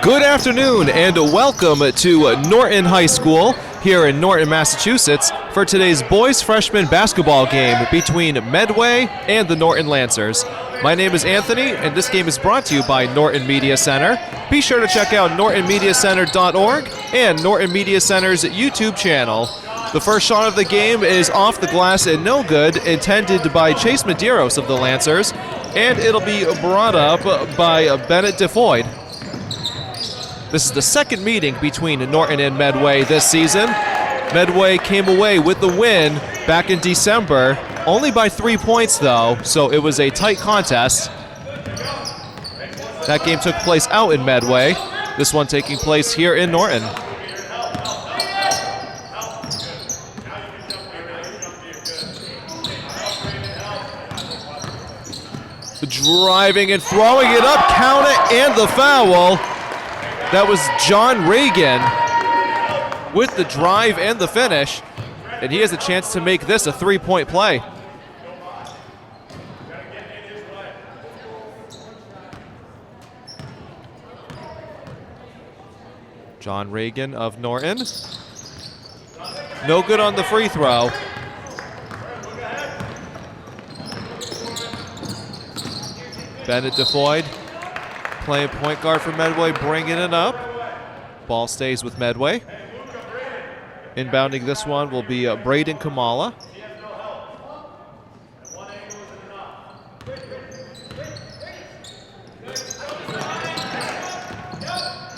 Good afternoon and welcome to Norton High School here in Norton, Massachusetts for today's boys freshman basketball game between Medway and the Norton Lancers. My name is Anthony and this game is brought to you by Norton Media Center. Be sure to check out nortonmediacenter.org and Norton Media Center's YouTube channel. The first shot of the game is off the glass and no good, intended by Chase Medeiros of the Lancers, and it'll be brought up by Bennett DeFoyd. This is the second meeting between Norton and Medway this season. Medway came away with the win back in December, only by 3 points though, so it was a tight contest. That game took place out in Medway, this one taking place here in Norton. Driving and throwing it up, count it, and the foul. That was John Reagan with the drive and the finish, and he has a chance to make this a three-point play. John Reagan of Norton. No good on the free throw. Bennett DeFoyd playing point guard for Medway, bringing it up. Ball stays with Medway. Inbounding this one will be Braden Kamala.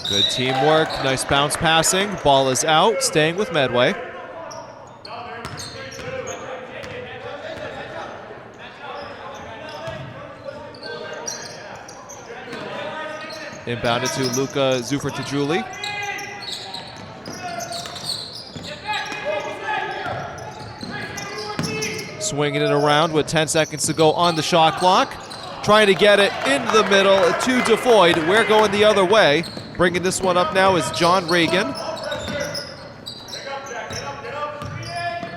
Good teamwork, nice bounce passing. Ball is out, staying with Medway. Inbounded to Luka Zufertajuli. Swinging it around with 10 seconds to go on the shot clock. Trying to get it in the middle to DeFoyd. We're going the other way. Bringing this one up now is John Reagan.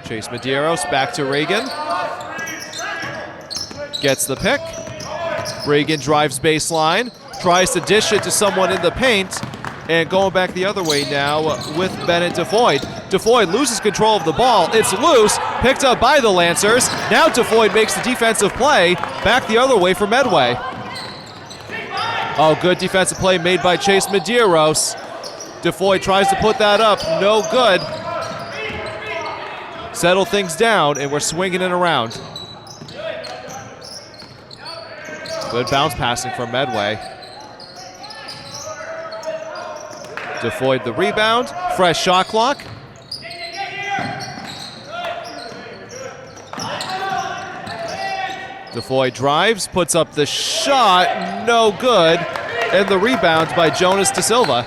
Chase Medeiros back to Reagan. Gets the pick. Reagan drives baseline. Tries to dish it to someone in the paint, and going back the other way now with Bennett DeFoyd. DeFoyd loses control of the ball. It's loose, picked up by the Lancers. Now DeFoyd makes the defensive play, back the other way for Medway. Oh, good defensive play made by Chase Medeiros. DeFoyd tries to put that up, no good. Settle things down, and we're swinging it around. Good bounce passing from Medway. DeFoyd the rebound, fresh shot clock. DeFoyd drives, puts up the shot, no good, and the rebound by Jonas Da Silva.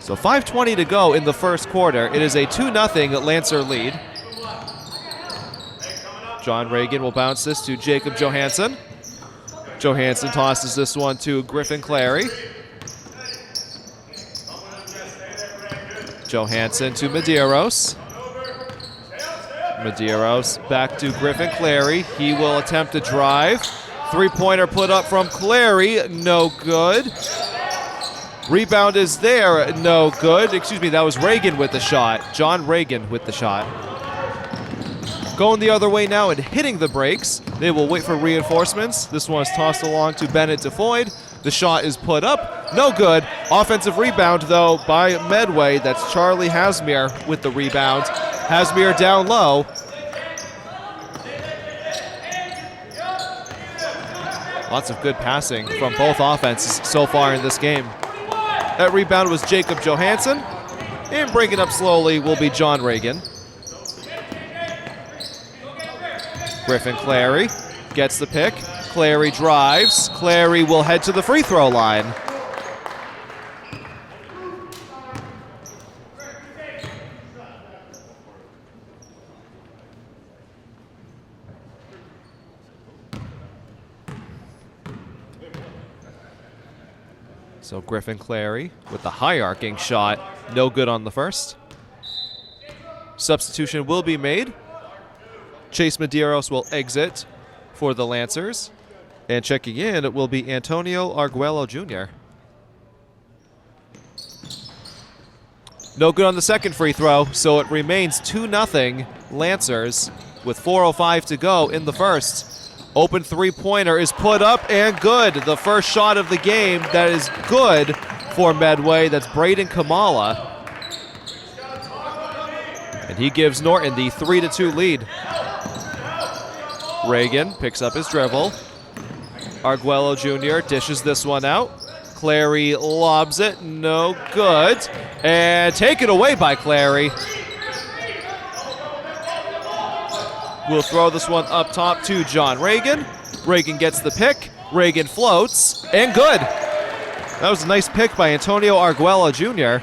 So 5:20 to go in the first quarter. It is a 2-0 Lancer lead. John Reagan will bounce this to Jacob Johansson. Johansson tosses this one to Griffin Clary. Johansson to Medeiros. Medeiros back to Griffin Clary. He will attempt to drive. Three-pointer put up from Clary, no good. Rebound is there, no good. Excuse me, that was Reagan with the shot. John Reagan with the shot. Going the other way now and hitting the brakes. They will wait for reinforcements. This one is tossed along to Bennett DeFoyd. The shot is put up, no good. Offensive rebound, though, by Medway. That's Charlie Hasmir with the rebound. Hasmir down low. Lots of good passing from both offenses so far in this game. That rebound was Jacob Johansson. And breaking up slowly will be John Reagan. Griffin Clary gets the pick. Clary drives. Clary will head to the free throw line. So Griffin Clary with the high arcing shot. No good on the first. Substitution will be made. Chase Medeiros will exit for the Lancers. And checking in, it will be Antonio Arguello Jr. No good on the second free throw, so it remains 2-0 Lancers with 4:05 to go in the first. Open three-pointer is put up and good. The first shot of the game that is good for Medway. That's Braden Kamala. And he gives Norton the 3-2 lead. Reagan picks up his dribble. Arguello Jr. dishes this one out. Clary lobs it, no good. And taken away by Clary. We'll throw this one up top to John Reagan. Reagan gets the pick. Reagan floats, and good. That was a nice pick by Antonio Arguello Jr.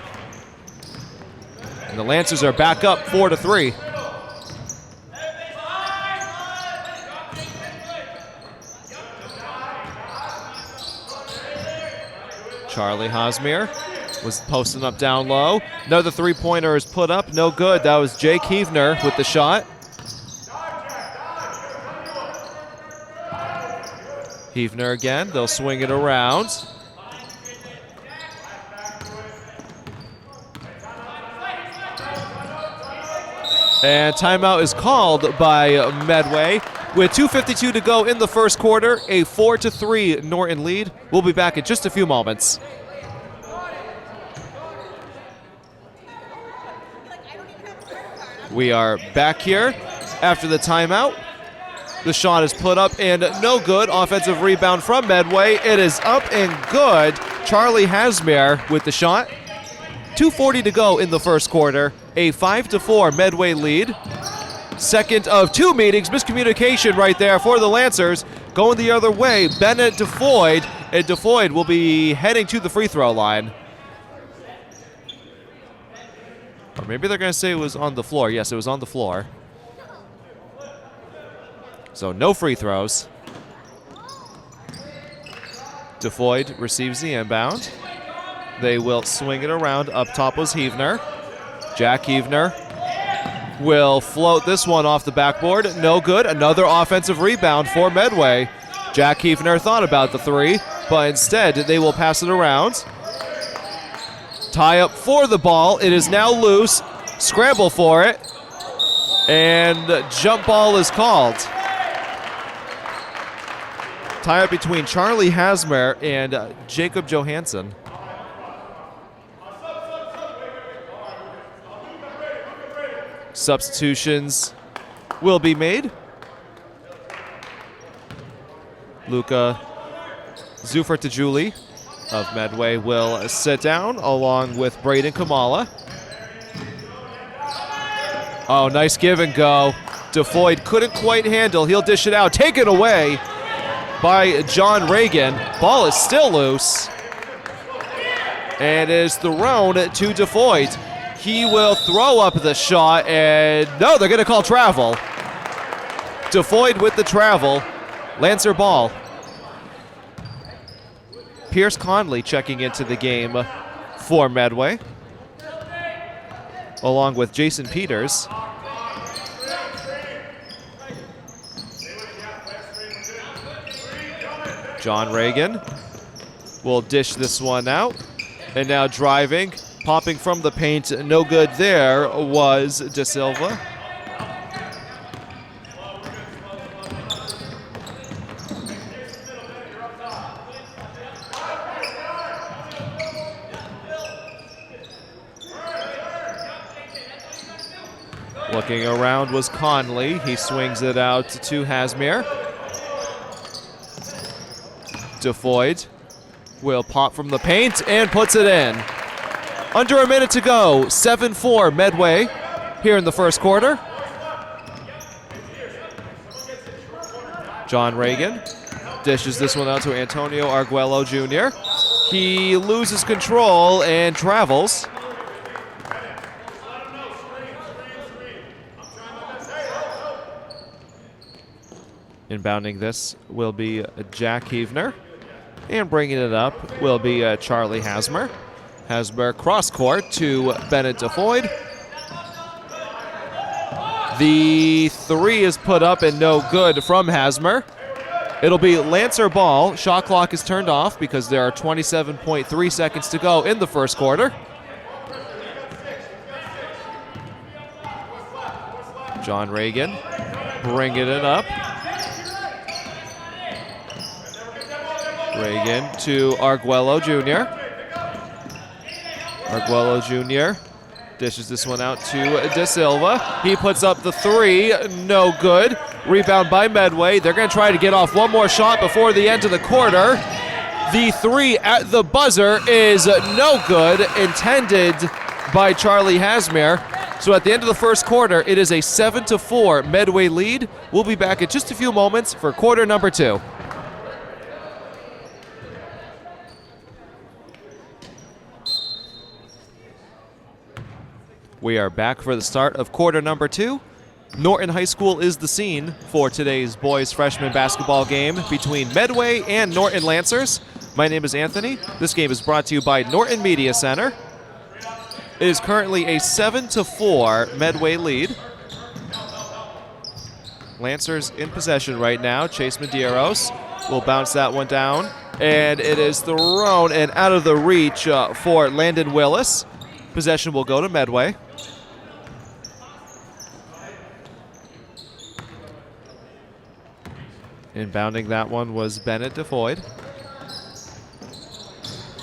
And the Lancers are back up 4-3. Charlie Hosmer was posting up down low. Another three-pointer is put up, no good. That was Jake Heavner with the shot. Heavner again, they'll swing it around. And timeout is called by Medway. With 2:52 to go in the first quarter, a 4-3 Norton lead. We'll be back in just a few moments. We are back here after the timeout. The shot is put up and no good. Offensive rebound from Medway. It is up and good. Charlie Hasmer with the shot. 2:40 to go in the first quarter. A 5-4 Medway lead. Second of two meetings. Miscommunication right there for the Lancers. Going the other way, Bennett DeFoyd. And DeFoyd will be heading to the free throw line. Or maybe they're going to say it was on the floor. Yes, it was on the floor. So no free throws. DeFoyd receives the inbound. They will swing it around. Up top was Heavner. Jack Heavner will float this one off the backboard. No good. Another offensive rebound for Medway. Jack Heavner thought about the three, but instead they will pass it around. Tie up for the ball. It is now loose. Scramble for it. And jump ball is called. Tie up between Charlie Hasmer and Jacob Johansson. Substitutions will be made. Luka Zufertajuli of Medway will sit down along with Braden Kamala. Oh, nice give and go. DeFoyd couldn't quite handle. He'll dish it out. Taken away by John Reagan. Ball is still loose. And is thrown to DeFoyd. He will throw up the shot, and no, they're going to call travel. DeFoyd with the travel. Lancer ball. Pierce Conley checking into the game for Medway, along with Jason Peters. John Reagan will dish this one out, and now driving. Popping from the paint, no good there was De Silva. Looking around was Conley. He swings it out to Hasmer. DeFoyd will pop from the paint and puts it in. Under a minute to go, 7-4 Medway here in the first quarter. John Reagan dishes this one out to Antonio Arguello Jr. He loses control and travels. Inbounding this will be Jack Heavner. And bringing it up will be Charlie Hasmer. Hasmer cross court to Bennett DeFoyd. The three is put up and no good from Hasmer. It'll be Lancer ball. Shot clock is turned off because there are 27.3 seconds to go in the first quarter. John Reagan bringing it up. Reagan to Arguello Jr. Arguello Jr. dishes this one out to De Silva. He puts up the three, no good. Rebound by Medway. They're going to try to get off one more shot before the end of the quarter. The three at the buzzer is no good, intended by Charlie Hasmere. So at the end of the first quarter, it is a 7-4 Medway lead. We'll be back in just a few moments for quarter number 2. We are back for the start of quarter number 2. Norton High School is the scene for today's boys freshman basketball game between Medway and Norton Lancers. My name is Anthony. This game is brought to you by Norton Media Center. It is currently a 7-4 Medway lead. Lancers in possession right now. Chase Medeiros will bounce that one down, and it is thrown and out of the reach for Landon Willis. Possession will go to Medway. Inbounding that one was Bennett DeFoyd.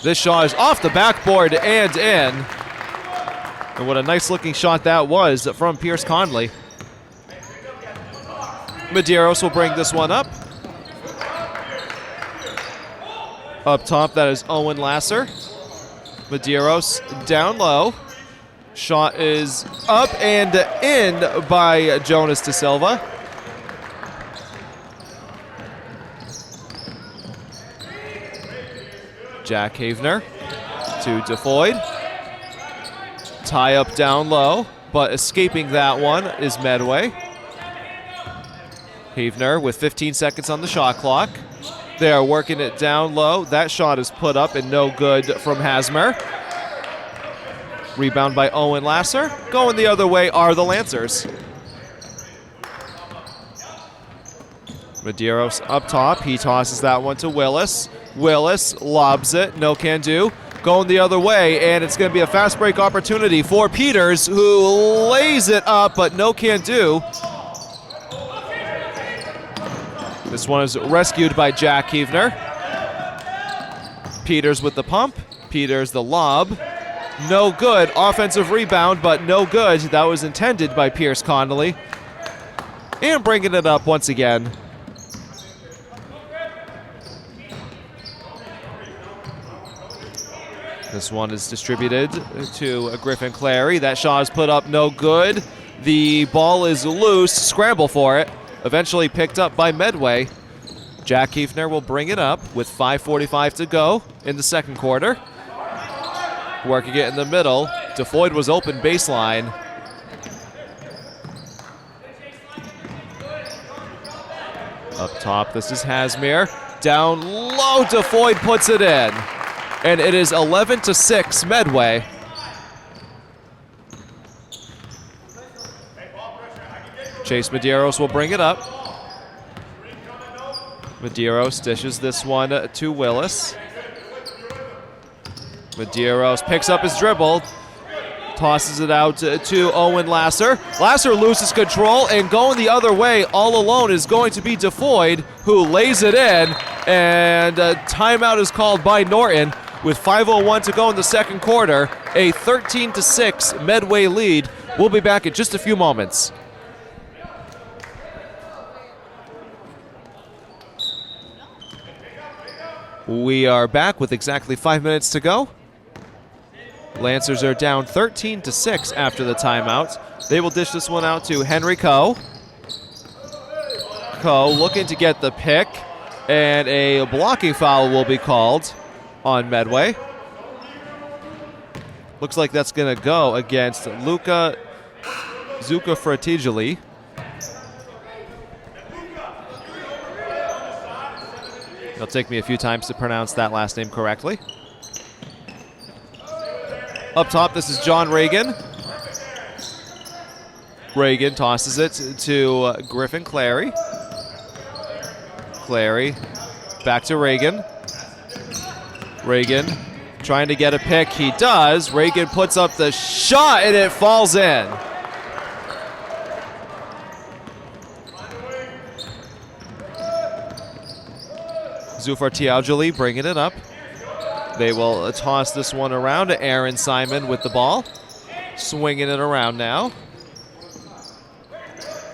This shot is off the backboard and in. And what a nice looking shot that was from Pierce Conley. Medeiros will bring this one up. Up top, that is Owen Lasser. Medeiros down low. Shot is up and in by Jonas De Silva. Jack Havener to DeFoyd. Tie up down low, but escaping that one is Medway. Havener with 15 seconds on the shot clock. They are working it down low. That shot is put up and no good from Hasmer. Rebound by Owen Lasser. Going the other way are the Lancers. Medeiros up top. He tosses that one to Willis. Willis lobs it. No can do. Going the other way, and it's going to be a fast break opportunity for Peters, who lays it up, but no can do. This one is rescued by Jack Havener. Peters with the pump. Peters the lob. No good. Offensive rebound, but no good. That was intended by Pierce Connolly. And bringing it up once again. This one is distributed to Griffin Clary. That shot is put up, no good. The ball is loose. Scramble for it. Eventually picked up by Medway. Jack Havener will bring it up with 5:45 to go in the second quarter. Working it in the middle. DeFoyd was open baseline. Up top, this is Hasmere. Down low, DeFoyd puts it in. And it is 11-6 Medway. Chase Medeiros will bring it up. Medeiros dishes this one to Willis. Medeiros picks up his dribble, tosses it out to Owen Lasser. Lasser loses control, and going the other way all alone is going to be DeFoyd, who lays it in, and a timeout is called by Norton. With 5:01 to go in the second quarter, a 13-6 Medway lead. We'll be back in just a few moments. We are back with exactly 5 minutes to go. Lancers are down 13-6 after the timeout. They will dish this one out to Henry Coe. Coe looking to get the pick, and a blocking foul will be called on Medway. Looks like that's going to go against Luca Zucca-Fratigili. It'll take me a few times to pronounce that last name correctly. Up top, this is John Reagan. Reagan tosses it to Griffin Clary. Clary back to Reagan. Reagan trying to get a pick. He does. Reagan puts up the shot, and it falls in. Zufar Tiaujali bringing it up. They will toss this one around to Aaron Simon with the ball. Swinging it around now.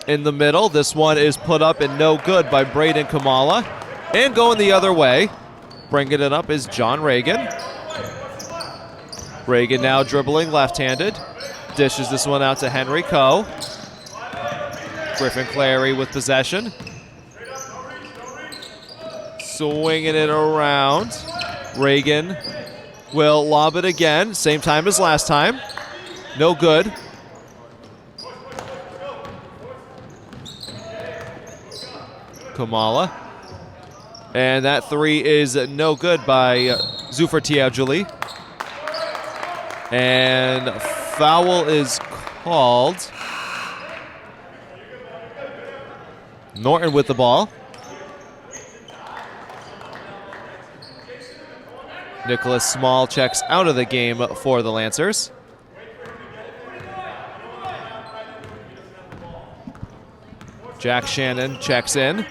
In the middle, this one is put up and no good by Braden Kamala. And going the other way, bringing it up is John Reagan. Reagan now dribbling left-handed. Dishes this one out to Henry Coe. Griffin Clary with possession. Swinging it around. Reagan will lob it again. Same time as last time. No good. Kamala. And that three is no good by Zufar Tiaujali. And foul is called. Norton with the ball. Nicholas Small checks out of the game for the Lancers. Jack Shannon checks in.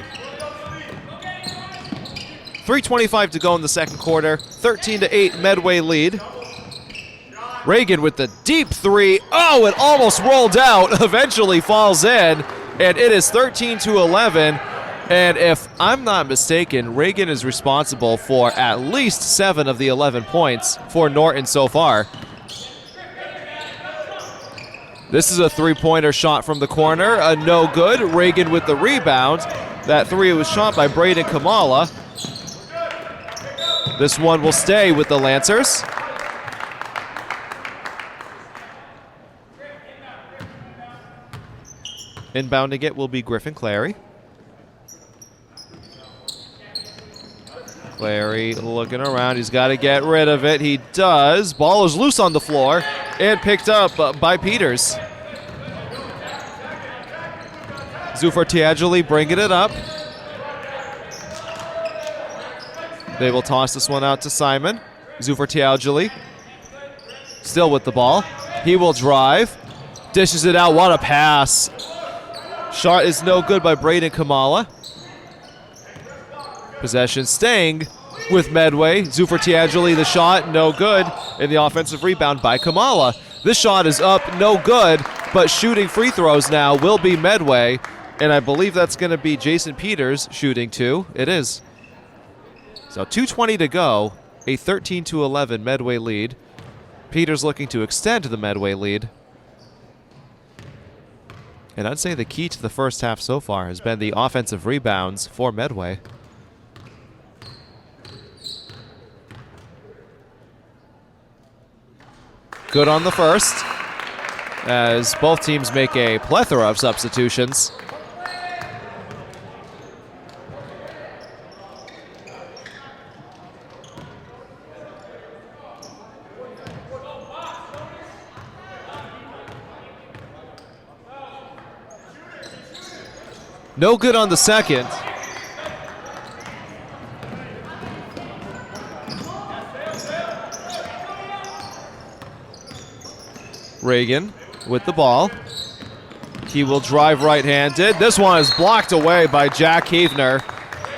3:25 to go in the second quarter. 13-8 Medway lead. Reagan with the deep three. Oh, it almost rolled out. Eventually falls in. And it is 13-11. And if I'm not mistaken, Reagan is responsible for at least 7 of the 11 points for Norton so far. This is a three-pointer shot from the corner. No good. Reagan with the rebound. That three was shot by Braden Kamala. This one will stay with the Lancers. Inbounding it will be Griffin Clary. Clary looking around. He's got to get rid of it. He does. Ball is loose on the floor and picked up by Peters. Zufar Tiaujali bringing it up. They will toss this one out to Simon. Zufar Tiaujali still with the ball. He will drive. Dishes it out. What a pass. Shot is no good by Braden Kamala. Possession staying with Medway. Zufar Tiaujali, the shot, no good. And the offensive rebound by Kamala. This shot is up, no good, but shooting free throws now will be Medway. And I believe that's going to be Jason Peters shooting too. It is. So 2:20 to go, a 13-11 Medway lead. Peters looking to extend the Medway lead. And I'd say the key to the first half so far has been the offensive rebounds for Medway. Good on the first, as both teams make a plethora of substitutions. No good on the second. Reagan with the ball. He will drive right-handed. This one is blocked away by Jack Heavner.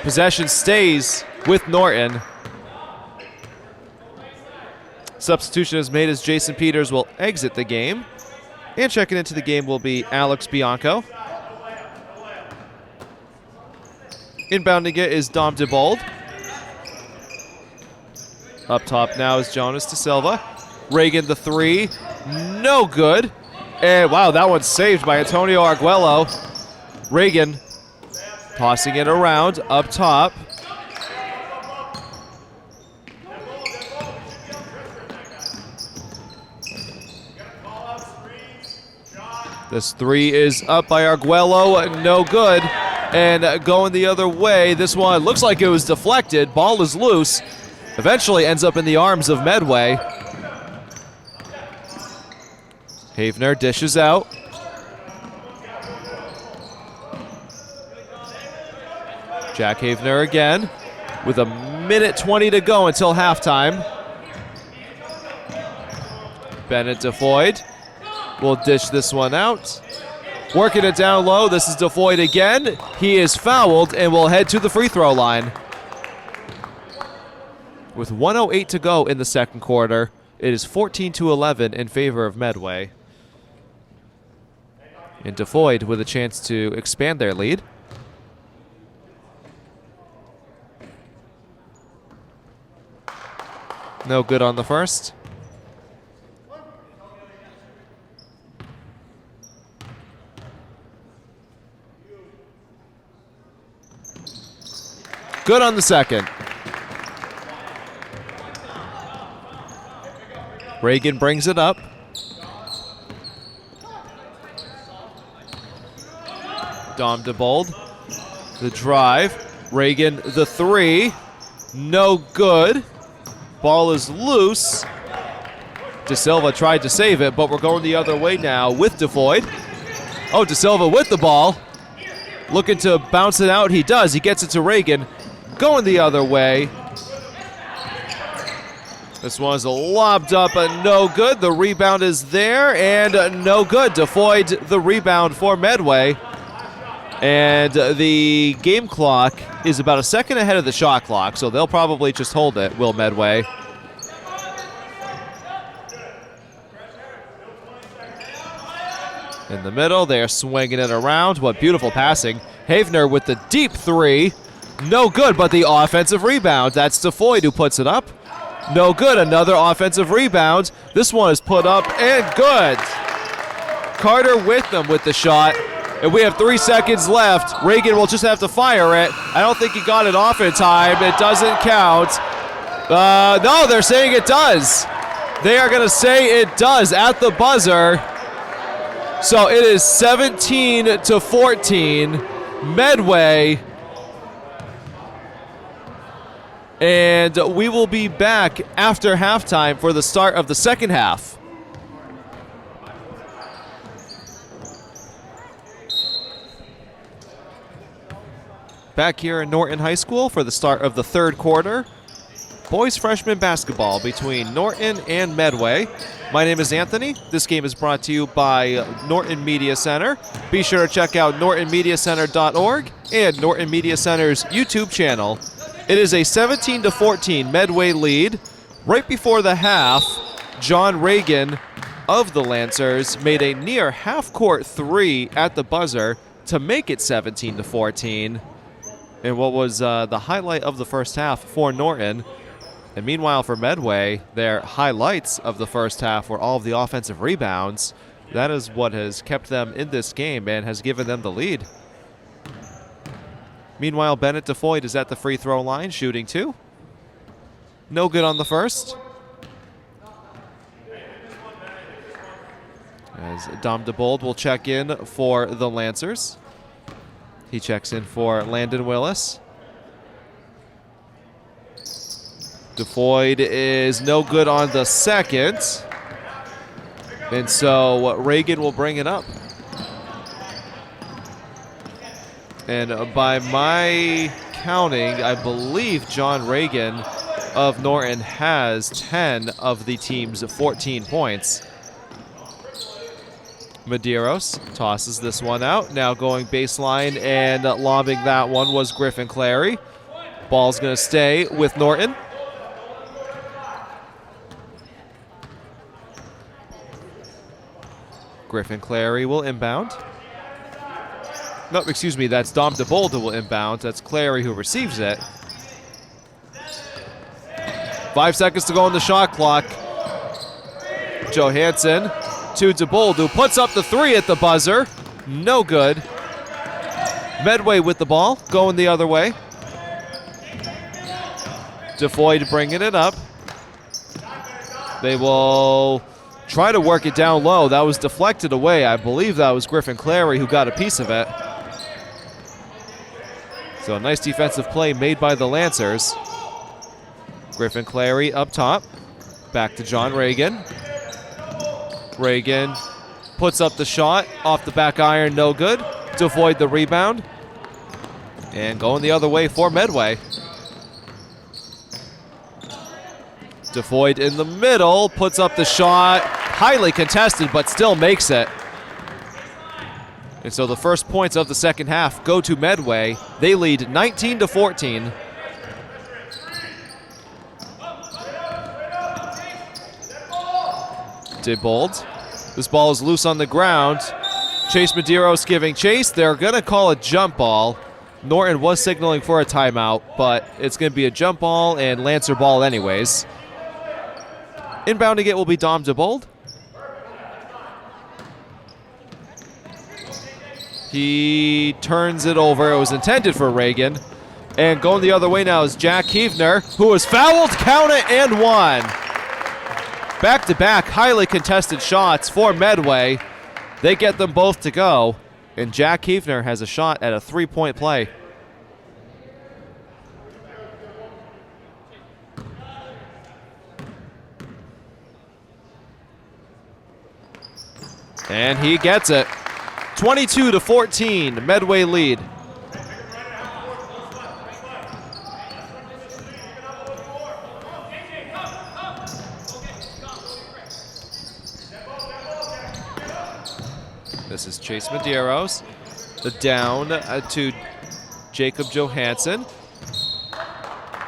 Possession stays with Norton. Substitution is made as Jason Peters will exit the game. And checking into the game will be Alex Bianco. Inbounding it is Dom DeBold. Up top now is Jonas De Silva. Reagan the three. No good. And wow, that one's saved by Antonio Arguello. Reagan tossing it around up top. This three is up by Arguello. No good. And going the other way, this one looks like it was deflected. Ball is loose. Eventually ends up in the arms of Medway. Heavner dishes out. Jack Havener again with a minute 20 to go until halftime. Bennett DeFoyd will dish this one out. Working it down low. This is DeFoyd again. He is fouled and will head to the free throw line. With 1:08 to go in the second quarter, it is 14-11 in favor of Medway. And DeFoyd with a chance to expand their lead. No good on the first. Good on the second. Reagan brings it up. Dom DeBold, the drive. Reagan, the three. No good. Ball is loose. De Silva tried to save it, but we're going the other way now with DeFoyd. Oh, De Silva with the ball. Looking to bounce it out. He does. He gets it to Reagan. Going the other way. This one's lobbed up, no good. The rebound is there, and no good. DeFoyd, the rebound for Medway. And the game clock is about a second ahead of the shot clock, so they'll probably just hold it, will Medway. In the middle, they're swinging it around. What beautiful passing. Havener with the deep three. No good, but the offensive rebound. That's DeFoyd who puts it up. No good, another offensive rebound. This one is put up and good. Carter with them with the shot. And we have 3 seconds left. Reagan will just have to fire it. I don't think he got it off in time. It doesn't count. No, they're saying it does. They are going to say it does at the buzzer. So it is 17-14. Medway. And we will be back after halftime for the start of the second half. Back here in Norton High School for the start of the third quarter. Boys freshman basketball between Norton and Medway. My name is Anthony. This game is brought to you by Norton Media Center. Be sure to check out nortonmediacenter.org and Norton Media Center's YouTube channel. It is a 17-14 Medway lead. Right before the half, John Reagan of the Lancers made a near half-court three at the buzzer to make it 17-14. And what was the highlight of the first half for Norton. And meanwhile for Medway, their highlights of the first half were all of the offensive rebounds. That is what has kept them in this game and has given them the lead. Meanwhile, Bennett DeFoyd is at the free throw line, shooting two. No good on the first. As Dom DeBold will check in for the Lancers. He checks in for Landon Willis. DeFoyd is no good on the second. And so Reagan will bring it up. And by my counting, I believe John Reagan of Norton has 10 of the team's 14 points. Medeiros tosses this one out. Now going baseline and lobbing that one was Griffin Clary. Ball's going to stay with Norton. Griffin Clary will inbound. No, excuse me, that's Dom DeBold who will inbound. That's Clary who receives it. 5 seconds to go on the shot clock. Johansson to DeBold, who puts up the three at the buzzer. No good. Medway with the ball, going the other way. DeFoyd bringing it up. They will try to work it down low. That was deflected away. I believe that was Griffin Clary who got a piece of it. So a nice defensive play made by the Lancers. Griffin Clary up top. Back to John Reagan. Reagan puts up the shot. Off the back iron, no good. DeFoyd the rebound. And going the other way for Medway. DeFoyd in the middle, puts up the shot. Highly contested, but still makes it. And so the first points of the second half go to Medway. They lead 19-14. Dibold. This ball is loose on the ground. Chase Medeiros giving chase. They're going to call a jump ball. Norton was signaling for a timeout, but it's going to be a jump ball and Lancer ball anyways. Inbounding it will be Dom Dibold. He turns it over. It was intended for Reagan. And going the other way now is Jack Kiefner, who was fouled, count it, and one. Back-to-back highly contested shots for Medway. They get them both to go. And Jack Kiefner has a shot at a three-point play. And he gets it. 22-14, Medway lead. This is Chase Medeiros. The down to Jacob Johansson.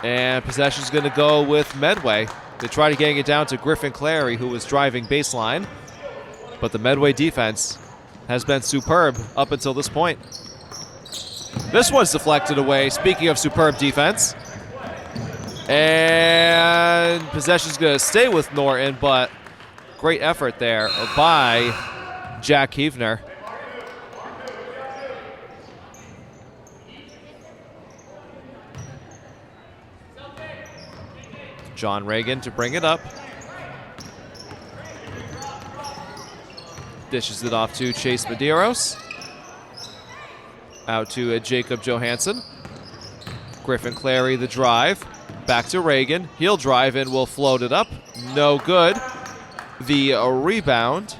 And possession's going to go with Medway. They try to gang it down to Griffin Clary, who was driving baseline. But the Medway defense has been superb up until this point. This one's deflected away. Speaking of superb defense. And possession's going to stay with Norton, but great effort there by Jack Kiefner. John Reagan to bring it up. Dishes it off to Chase Medeiros. Out to Jacob Johansson. Griffin Clary the drive. Back to Reagan. He'll drive and will float it up. No good. The rebound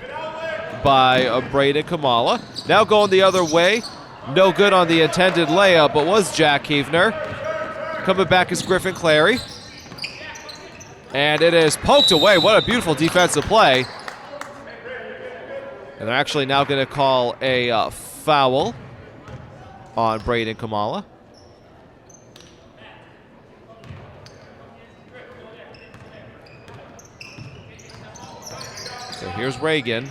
by Braden Kamala. Now going the other way. No good on the intended layup, but was Jack Kiefner. Coming back is Griffin Clary. And it is poked away. What a beautiful defensive play. And they're actually now going to call a foul on Braden Kamala. So here's Reagan.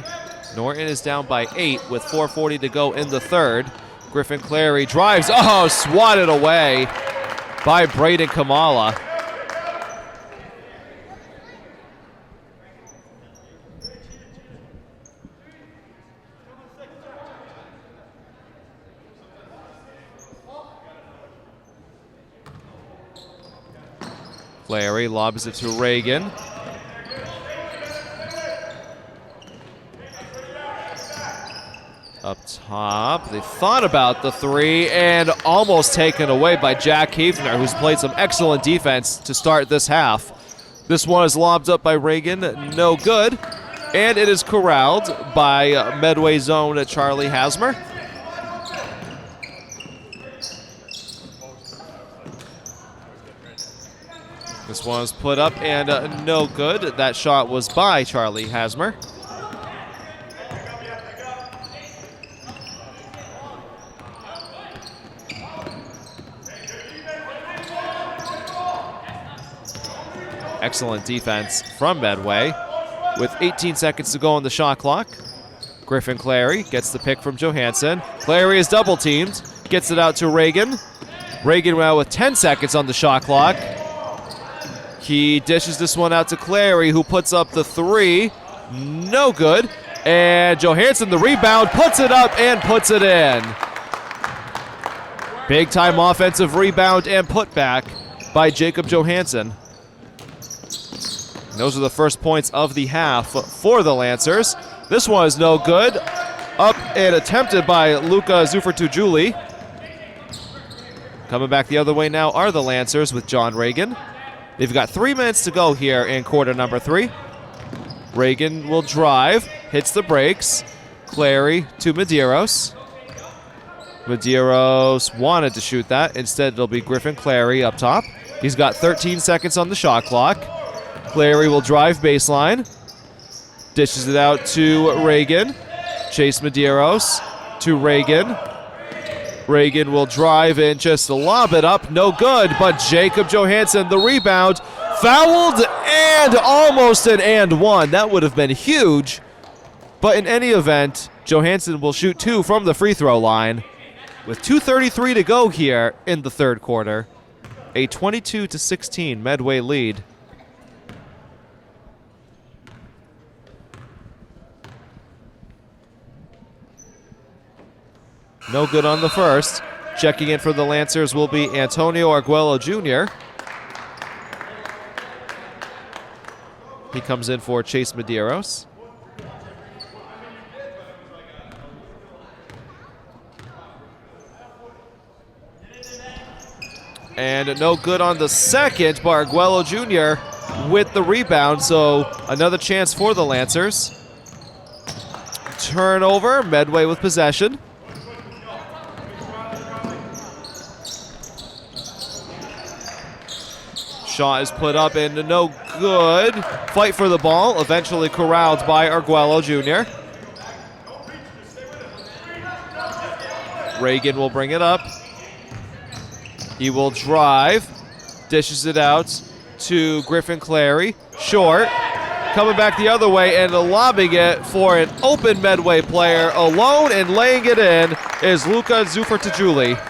Norton is down by 8 with 4:40 to go in the third. Griffin Clary drives. Oh, swatted away by Braden Kamala. Clary lobs it to Reagan. Up top, they thought about the three and almost taken away by Jack Kiefner, who's played some excellent defense to start this half. This one is lobbed up by Reagan, no good. And it is corralled by Medway zone Charlie Hasmer. This one was put up and no good. That shot was by Charlie Hasmer. Excellent defense from Medway. With 18 seconds to go on the shot clock. Griffin Clary gets the pick from Johansson. Clary is double teamed. Gets it out to Reagan. Reagan now with 10 seconds on the shot clock. He dishes this one out to Clary, who puts up the three. No good. And Johansson, the rebound, puts it up and puts it in. Big time offensive rebound and putback by Jacob Johansson. Those are the first points of the half for the Lancers. This one is no good. Up and attempted by Luka Zufertujuli. Coming back the other way now are the Lancers with John Reagan. They've got 3 minutes to go here in quarter number 3. Reagan will drive, hits the brakes. Clary to Medeiros. Medeiros wanted to shoot that. Instead, it'll be Griffin Clary up top. He's got 13 seconds on the shot clock. Clary will drive baseline. Dishes it out to Reagan. Chase Medeiros to Reagan. Reagan will drive and just lob it up. No good, but Jacob Johansson, the rebound. Fouled and almost an and one. That would have been huge. But in any event, Johansson will shoot 2 from the free throw line. With 2:33 to go here in the third quarter. A 22-16 Medway lead. No good on the first. Checking in for the Lancers will be Antonio Arguello Jr. He comes in for Chase Medeiros. And no good on the second, but Arguello Jr. with the rebound, so another chance for the Lancers. Turnover, Medway with possession. Shot is put up and no good. Fight for the ball, eventually corralled by Arguello Jr. Reagan will bring it up. He will drive, dishes it out to Griffin Clary. Short, coming back the other way and lobbing it for an open Medway player. Alone and laying it in is Luka Zufertajuli.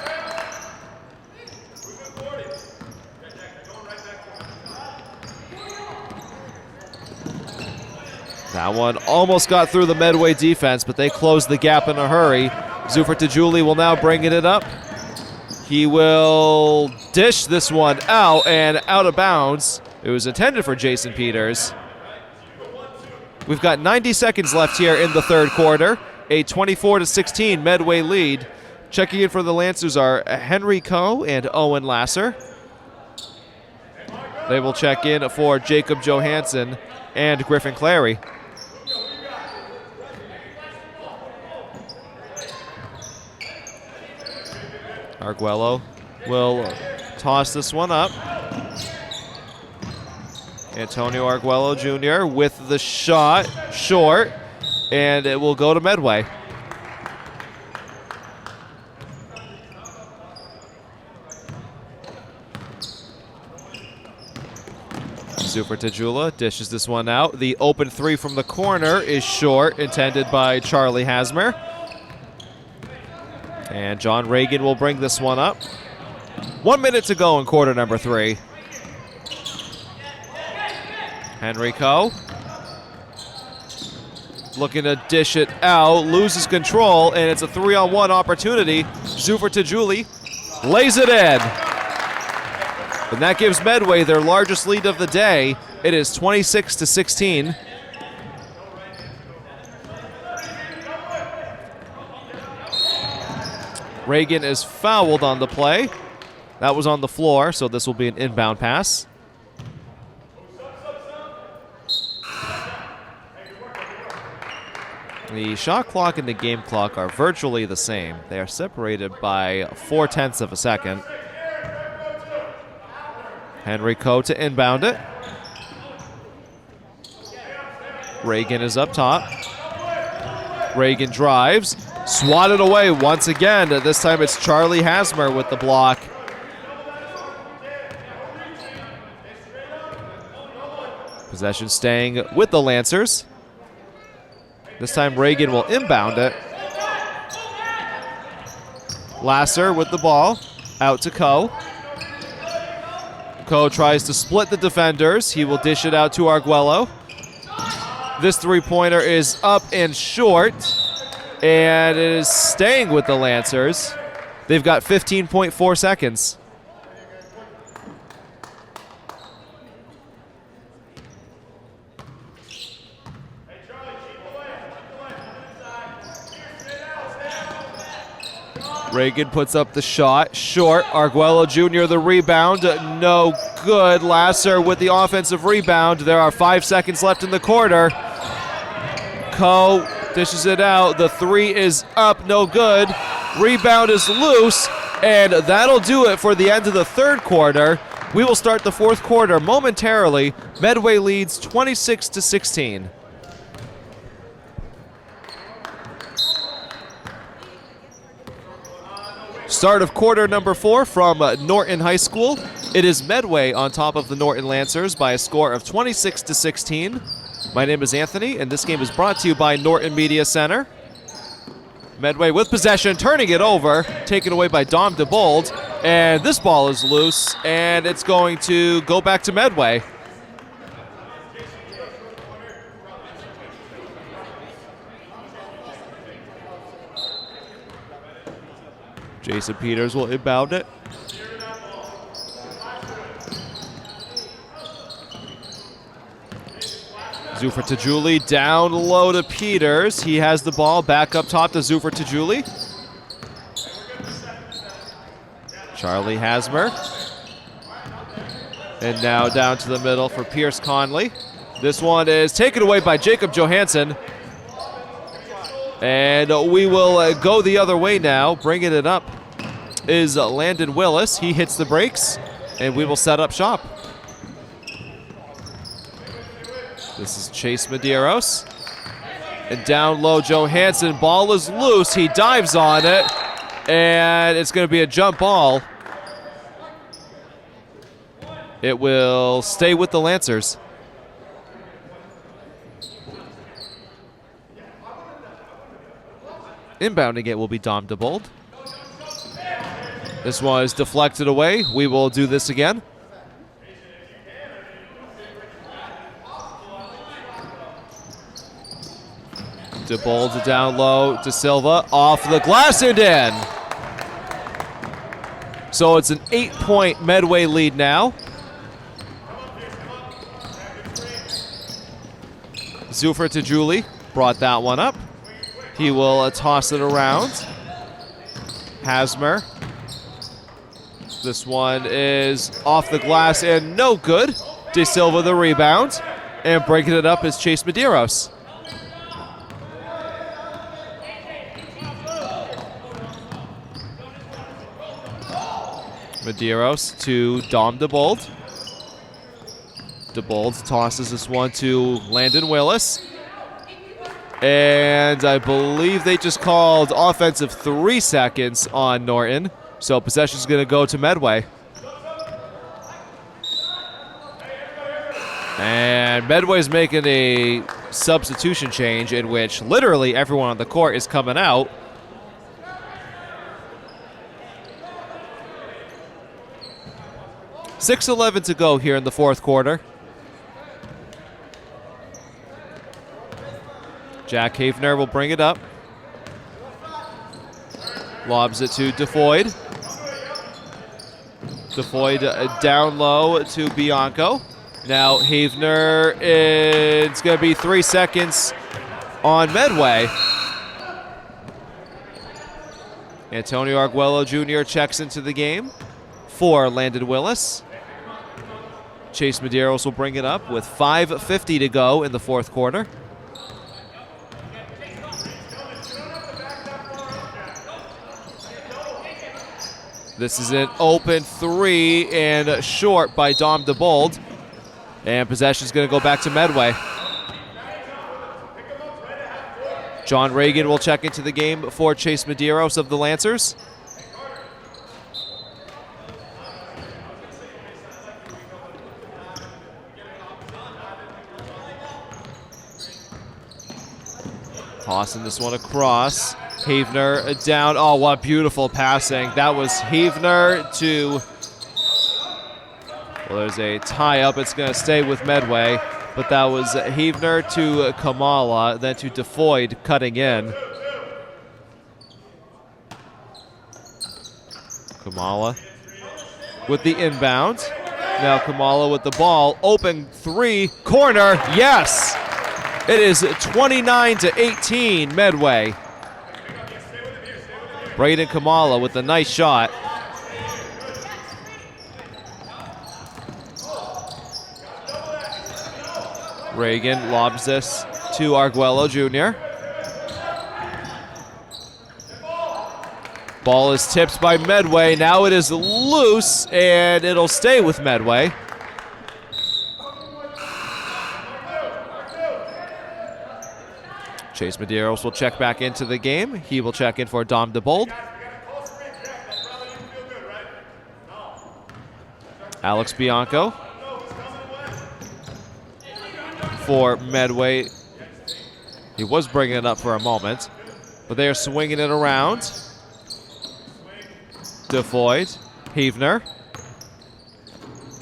That one almost got through the Medway defense, but they closed the gap in a hurry. Zufertajuli will now bring it up. He will dish this one out and out of bounds. It was intended for Jason Peters. We've got 90 seconds left here in the third quarter. A 24-16 Medway lead. Checking in for the Lancers are Henry Coe and Owen Lasser. They will check in for Jacob Johansson and Griffin Clary. Arguello will toss this one up. Antonio Arguello Jr. with the shot, short, and it will go to Medway. Zufertajuli dishes this one out. The open 3 from the corner is short, intended by Charlie Hasmer. And John Reagan will bring this one up. 1 minute to go in quarter number 3. Henry Coe looking to dish it out, loses control, and it's a 3-on-1 opportunity. Zufertajuli lays it in. And that gives Medway their largest lead of the day. It is 26-16. Reagan is fouled on the play. That was on the floor, so this will be an inbound pass. The shot clock and the game clock are virtually the same. They are separated by 0.4 of a second. Henry Coe to inbound it. Reagan is up top. Reagan drives. Swatted away once again. This time it's Charlie Hasmer with the block. Possession staying with the Lancers. This time Reagan will inbound it. Lasser with the ball. Out to Coe. Coe tries to split the defenders. He will dish it out to Arguello. This three-pointer is up and short. And it is staying with the Lancers. They've got 15.4 seconds. Reagan puts up the shot. Short. Arguello Jr. the rebound. No good. Lasser with the offensive rebound. There are 5 seconds left in the quarter. Coe dishes it out. The 3 is up. No good. Rebound is loose, and that'll do it for the end of the third quarter. We will start the fourth quarter momentarily. Medway leads 26-16. Start of quarter number 4 from Norton High School. It is Medway on top of the Norton Lancers by a score of 26-16. My name is Anthony, and this game is brought to you by Norton Media Center. Medway with possession, turning it over, taken away by Dom DeBold, and this ball is loose, and it's going to go back to Medway. Jason Peters will inbound it. Zuffer Tajuli down low to Peters. He has the ball back up top to Zuffer Tajuli. Charlie Hasmer. And now down to the middle for Pierce Conley. This one is taken away by Jacob Johansson. And we will go the other way now. Bringing it up is Landon Willis. He hits the brakes, and we will set up shop. This is Chase Medeiros. And down low, Johansson. Ball is loose. He dives on it, and it's going to be a jump ball. It will stay with the Lancers. Inbounding it will be Dom DeBold. This one is deflected away. We will do this again. DeBold down low to Silva. Off the glass and in. So it's an 8-point Medway lead now. Zuffer Tajuli brought that one up. He will toss it around. Hasmer. This one is off the glass and no good. De Silva the rebound. And breaking it up is Chase Medeiros. Medeiros to Dom DeBold. DeBold tosses this one to Landon Willis. And I believe they just called offensive 3 seconds on Norton. So possession is going to go to Medway. And Medway's making a substitution change in which literally everyone on the court is coming out. .6:11 to go here in the fourth quarter. Jack Havener will bring it up. Lobs it to DeFoyd. DeFoyd down low to Bianco. Now Havener, it's going to be 3 seconds on Medway. Antonio Arguello Jr. checks into the game for Landon Willis. Chase Medeiros will bring it up with 5:50 to go in the fourth quarter. This is an open 3 and short by Dom DeBold. And possession is going to go back to Medway. John Reagan will check into the game for Chase Medeiros of the Lancers. Tossing this one across. Havener down. Oh, what beautiful passing. That was Havener to... Well, there's a tie-up. It's going to stay with Medway. But that was Havener to Kamala, then to DeFoyd cutting in. Kamala with the inbound. Now Kamala with the ball. Open 3. Corner. Yes! It is 29-18 Medway. Braden Kamala with a nice shot. Reagan lobs this to Arguello Jr. Ball is tipped by Medway. Now it is loose, and it'll stay with Medway. Chase Medeiros will check back into the game. He will check in for Dom DeBold. Alex Bianco for Medway. He was bringing it up for a moment, but they are swinging it around. DeFoyd, Heavner.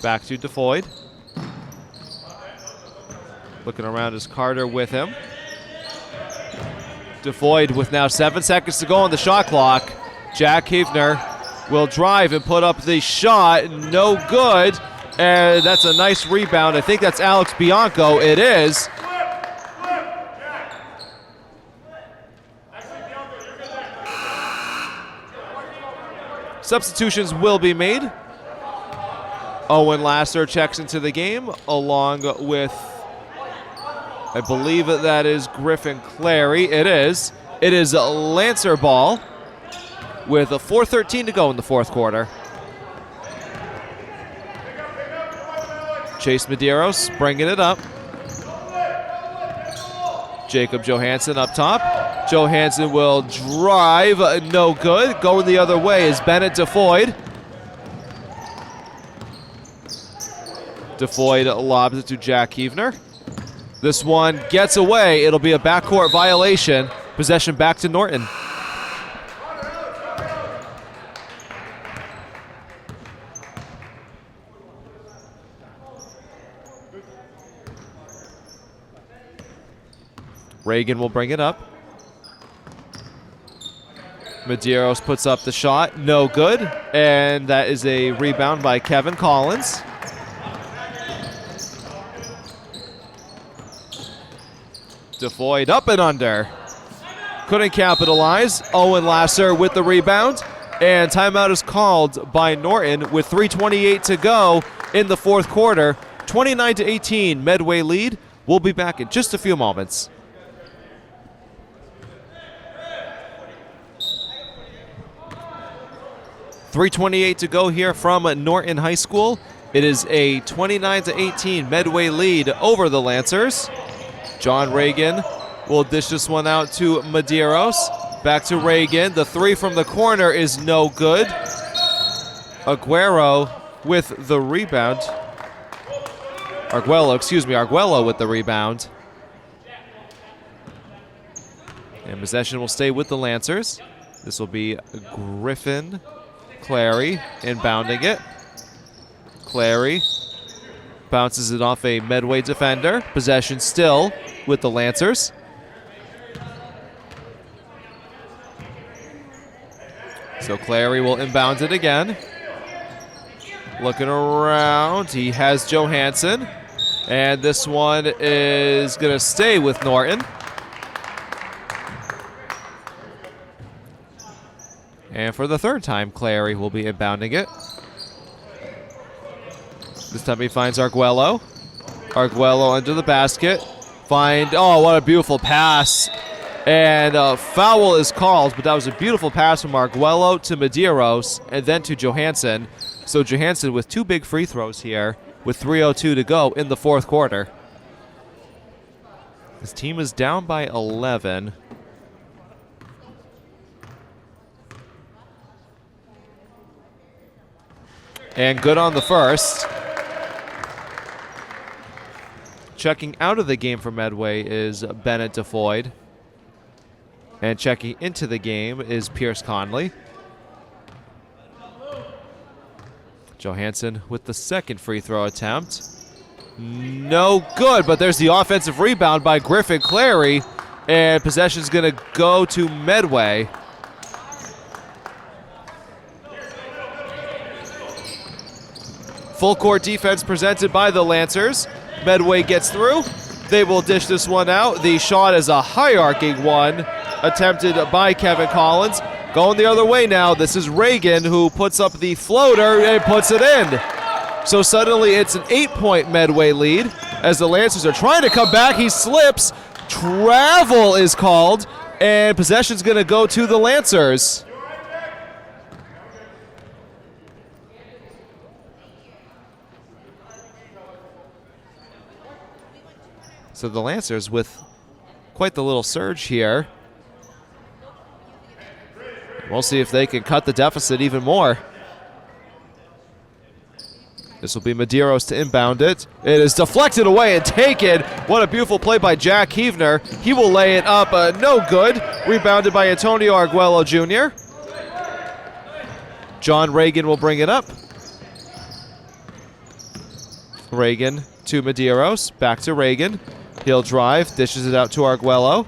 Back to DeFoyd. Looking around is Carter with him. DeFoyd with now 7 seconds to go on the shot clock. Jack Heavner will drive and put up the shot. No good. And that's a nice rebound. I think that's Alex Bianco. It is. Substitutions will be made. Owen Lasser checks into the game along with, I believe that is Griffin Clary. It is. It is Lancer ball with a 4:13 to go in the fourth quarter. Chase Medeiros bringing it up. Jacob Johansson up top. Johansson will drive. No good. Going the other way is Bennett DeFoyd. DeFoyd lobs it to Jack Heavner. This one gets away. It'll be a backcourt violation. Possession back to Norton. Reagan will bring it up. Medeiros puts up the shot. No good. And that is a rebound by Kevin Collins. DeFoyd up and under. Couldn't capitalize. Owen Lasser with the rebound. And timeout is called by Norton with 3:28 to go in the fourth quarter. 29-18 Medway lead. We'll be back in just a few moments. .328 to go here from Norton High School. It is a 29-18 Medway lead over the Lancers. John Reagan will dish this one out to Medeiros. Back to Reagan. The three from the corner is no good. Arguello with the rebound. Arguello with the rebound. And possession will stay with the Lancers. This will be Griffin Clary inbounding it. Clary bounces it off a Medway defender. Possession still with the Lancers. So Clary will inbound it again. Looking around, he has Johansson. And this one is going to stay with Norton. And for the third time, Clary will be inbounding it. This time he finds Arguello. Arguello under the basket. Oh, what a beautiful pass. And a foul is called, but that was a beautiful pass from Arguello to Medeiros and then to Johansson. So Johansson with two big free throws here with 3:02 to go in the fourth quarter. His team is down by 11. And good on the first. Checking out of the game for Medway is Bennett DeFoyd. And checking into the game is Pierce Conley. Johansson with the second free throw attempt. No good, but there's the offensive rebound by Griffin Clary. And possession's going to go to Medway. Full court defense presented by the Lancers. Medway gets through. They will dish this one out. The shot is a high-arcing one attempted by Kevin Collins. Going the other way now. This is Reagan who puts up the floater and puts it in. So suddenly it's an 8-point Medway lead as the Lancers are trying to come back. He slips. Travel is called, and possession's going to go to the Lancers. So the Lancers with quite the little surge here. We'll see if they can cut the deficit even more. This will be Medeiros to inbound it. It is deflected away and taken. What a beautiful play by Jack Heavner. He will lay it up, no good. Rebounded by Antonio Arguello Jr. John Reagan will bring it up. Reagan to Medeiros, back to Reagan. He'll drive, dishes it out to Arguello.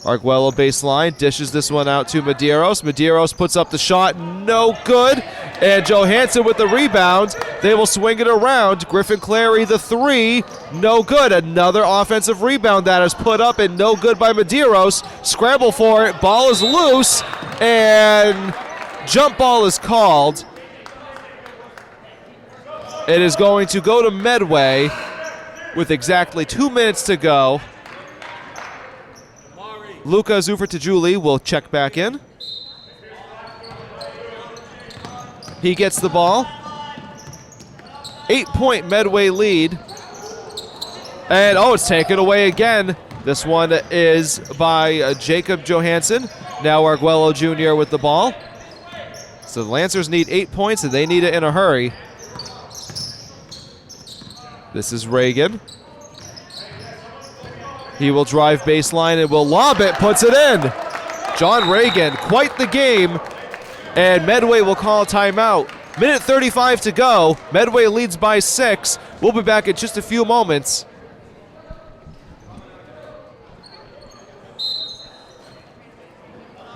Arguello baseline, dishes this one out to Medeiros. Medeiros puts up the shot, no good. And Johansson with the rebound. They will swing it around. Griffin Clary the three, no good. Another offensive rebound that is put up and no good by Medeiros. Scramble for it, ball is loose, and jump ball is called. It is going to go to Medway with exactly 2 minutes to go. Luca Zufertajuli will check back in. He gets the ball. 8-point Medway lead. And it's taken away again. This one is by Jacob Johansson. Now Arguello Jr. with the ball. So the Lancers need 8 points and they need it in a hurry. This is Reagan. He will drive baseline and will lob it, puts it in. John Reagan, quite the game. And Medway will call a timeout. Minute 35 to go. Medway leads by 6. We'll be back in just a few moments.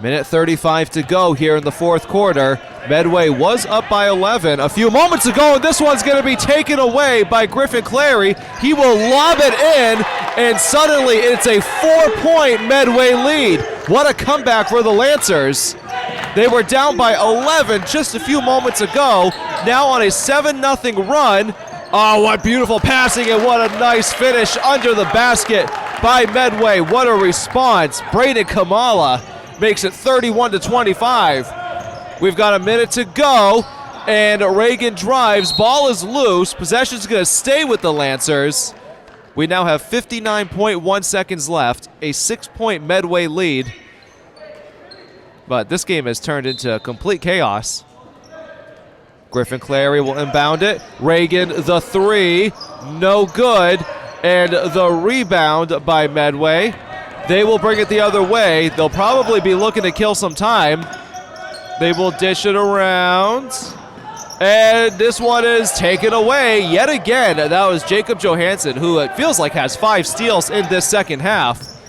Minute 35 to go here in the fourth quarter. Medway was up by 11 a few moments ago, and this one's going to be taken away by Griffin Clary. He will lob it in, and suddenly it's a 4-point Medway lead. What a comeback for the Lancers. They were down by 11 just a few moments ago, now on a 7-0 run. Oh, what beautiful passing and what a nice finish under the basket by Medway. What a response. Braden Kamala makes it 31-25. We've got a minute to go, and Reagan drives. Ball is loose. Possession's going to stay with the Lancers. We now have 59.1 seconds left, a 6-point Medway lead. But this game has turned into complete chaos. Griffin Clary will inbound it. Reagan the three, no good. And the rebound by Medway. They will bring it the other way. They'll probably be looking to kill some time. They will dish it around. And this one is taken away yet again. That was Jacob Johansson, who it feels like has 5 steals in this second half.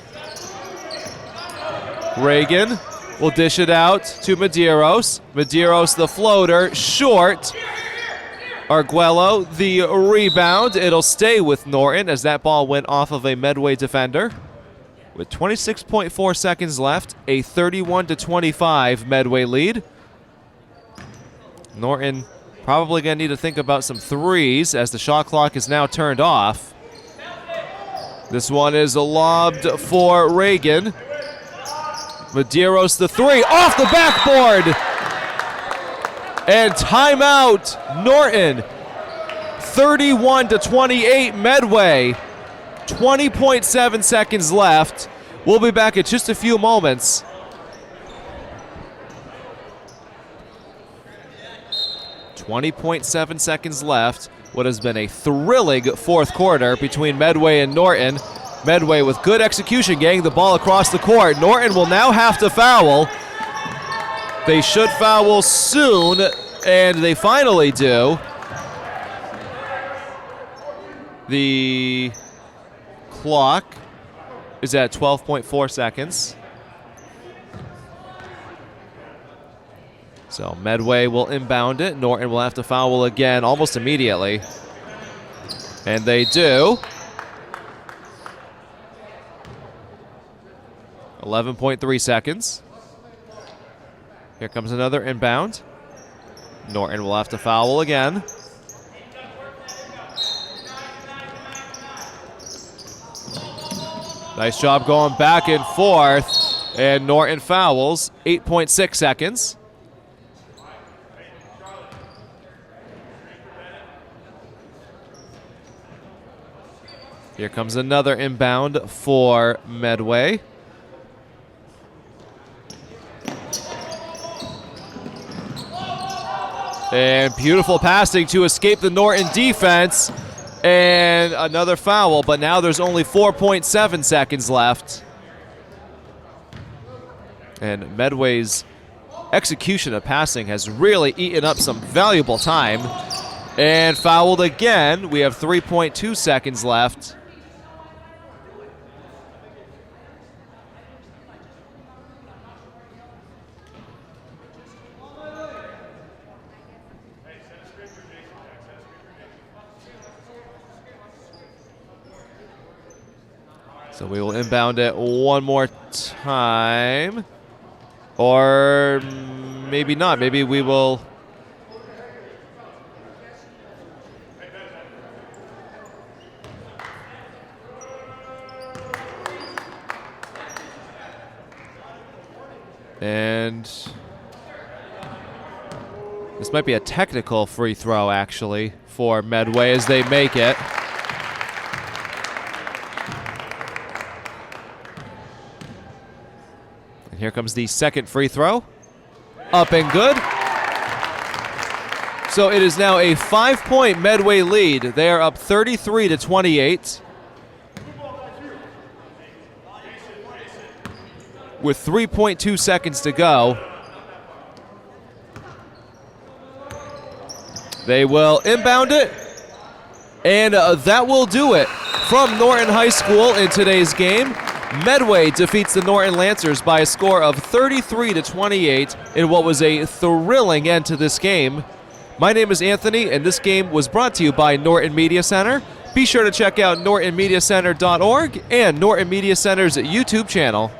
Reagan will dish it out to Medeiros. Medeiros the floater, short. Arguello the rebound. It'll stay with Norton as that ball went off of a Medway defender. With 26.4 seconds left, a 31-25 Medway lead. Norton probably going to need to think about some threes as the shot clock is now turned off. This one is lobbed for Reagan. Medeiros the three, off the backboard! And timeout, Norton. 31-28 Medway. 20.7 seconds left. We'll be back in just a few moments. .7 seconds left. What has been a thrilling fourth quarter between Medway and Norton. Medway with good execution getting the ball across the court. Norton will now have to foul. They should foul soon, and they finally do. The clock is at 12.4 seconds. So Medway will inbound it. Norton will have to foul again almost immediately. And they do. 11.3 seconds. Here comes another inbound. Norton will have to foul again. Nice job going back and forth. And Norton fouls. 8.6 seconds. Here comes another inbound for Medway. And beautiful passing to escape the Norton defense. And another foul, but now there's only 4.7 seconds left. And Medway's execution of passing has really eaten up some valuable time. And fouled again. We have 3.2 seconds left. So we will inbound it one more time. Or maybe not. Maybe we will. And this might be a technical free throw, actually, for Medway as they make it. And here comes the second free throw. Up and good. So it is now a 5-point Medway lead. They are up 33-28. With 3.2 seconds to go. They will inbound it. And that will do it from Norton High School in today's game. Medway defeats the Norton Lancers by a score of 33-28 in what was a thrilling end to this game. My name is Anthony, and this game was brought to you by Norton Media Center. Be sure to check out nortonmediacenter.org and Norton Media Center's YouTube channel.